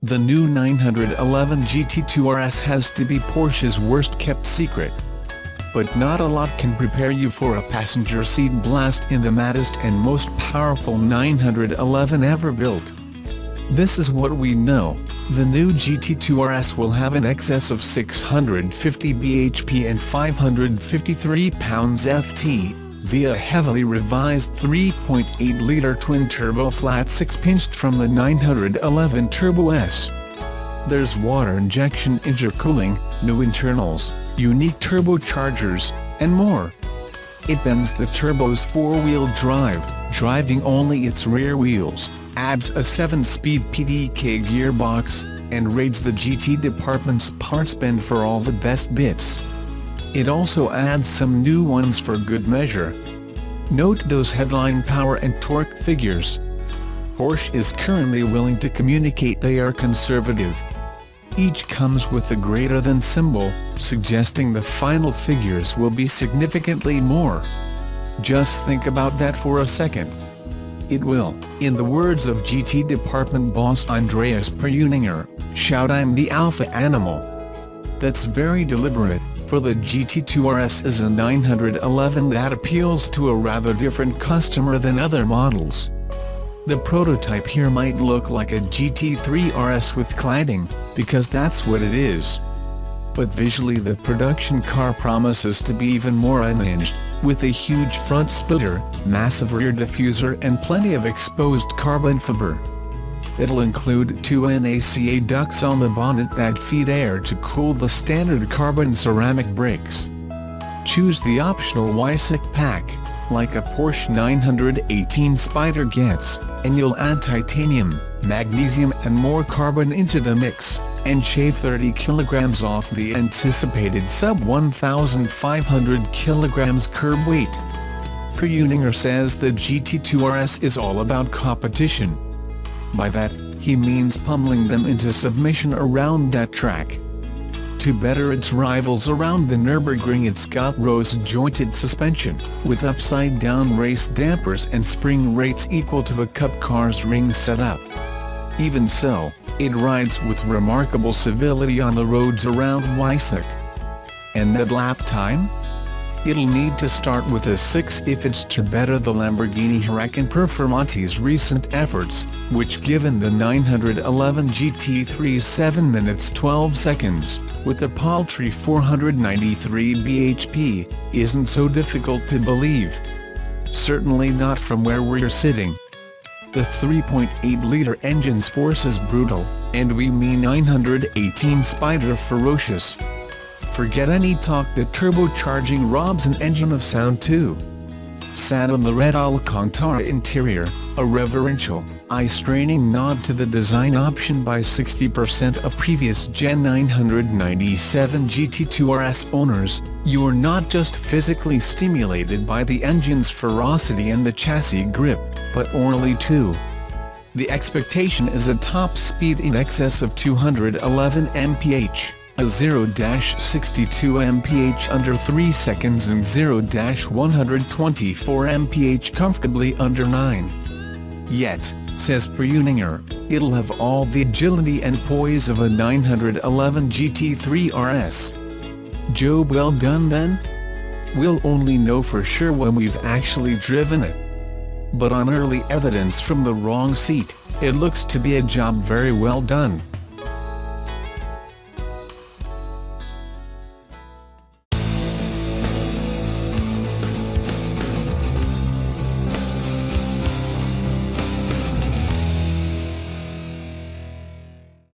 The new 911 GT2 RS has to be Porsche's worst-kept secret. But not a lot can prepare you for a passenger seat blast in the maddest and most powerful 911 ever built. This is what we know: the new GT2 RS will have an excess of 650 bhp and 553 pounds-ft, via a heavily revised 3.8-litre twin-turbo flat-six pinched from the 911 Turbo S. There's water injection intercooling, new internals, unique turbochargers, and more. It bends the turbo's four-wheel drive, driving only its rear wheels, adds a 7-speed PDK gearbox, and raids the GT department's parts bin for all the best bits. It also adds some new ones for good measure. Note those headline power and torque figures. Porsche is currently willing to communicate they are conservative. Each comes with a greater than symbol, suggesting the final figures will be significantly more. Just think about that for a second. It will, in the words of GT department boss Andreas Perjuninger, shout "I'm the alpha animal." That's very deliberate, for the GT2 RS is a 911 that appeals to a rather different customer than other models. The prototype here might look like a GT3 RS with cladding, because that's what it is. But visually the production car promises to be even more unhinged, with a huge front splitter, massive rear diffuser and plenty of exposed carbon fiber. It'll include two NACA ducts on the bonnet that feed air to cool the standard carbon ceramic brakes. Choose the optional WISEC pack, like a Porsche 918 Spyder gets, and you'll add titanium, magnesium and more carbon into the mix, and shave 30 kilograms off the anticipated sub 1,500 kilograms curb weight. Perjuninger says the GT2 RS is all about competition. By that, he means pummeling them into submission around that track. To better its rivals around the Nürburgring, it's got rose-jointed suspension, with upside-down race dampers and spring rates equal to the Cup car's ring setup. Even so, it rides with remarkable civility on the roads around WISEC. And that lap time? It'll need to start with a 6 if it's to better the Lamborghini Huracan Performante's recent efforts, which given the 911 GT3's 7 minutes 12 seconds, with a paltry 493 bhp, isn't so difficult to believe. Certainly not from where we're sitting. The 3.8-litre engine's force is brutal, and we mean 918 Spyder ferocious. Forget any talk that turbocharging robs an engine of sound too. Sat on the red Alcantara interior, a reverential, eye-straining nod to the design option by 60% of previous Gen 997 GT2 RS owners, you're not just physically stimulated by the engine's ferocity and the chassis grip, but orally too. The expectation is a top speed in excess of 211 mph. A 0-62 mph under 3 seconds and 0-124 mph comfortably under 9. Yet, says Perjuninger, it'll have all the agility and poise of a 911 GT3 RS. Job well done then? We'll only know for sure when we've actually driven it. But on early evidence from the wrong seat, it looks to be a job very well done.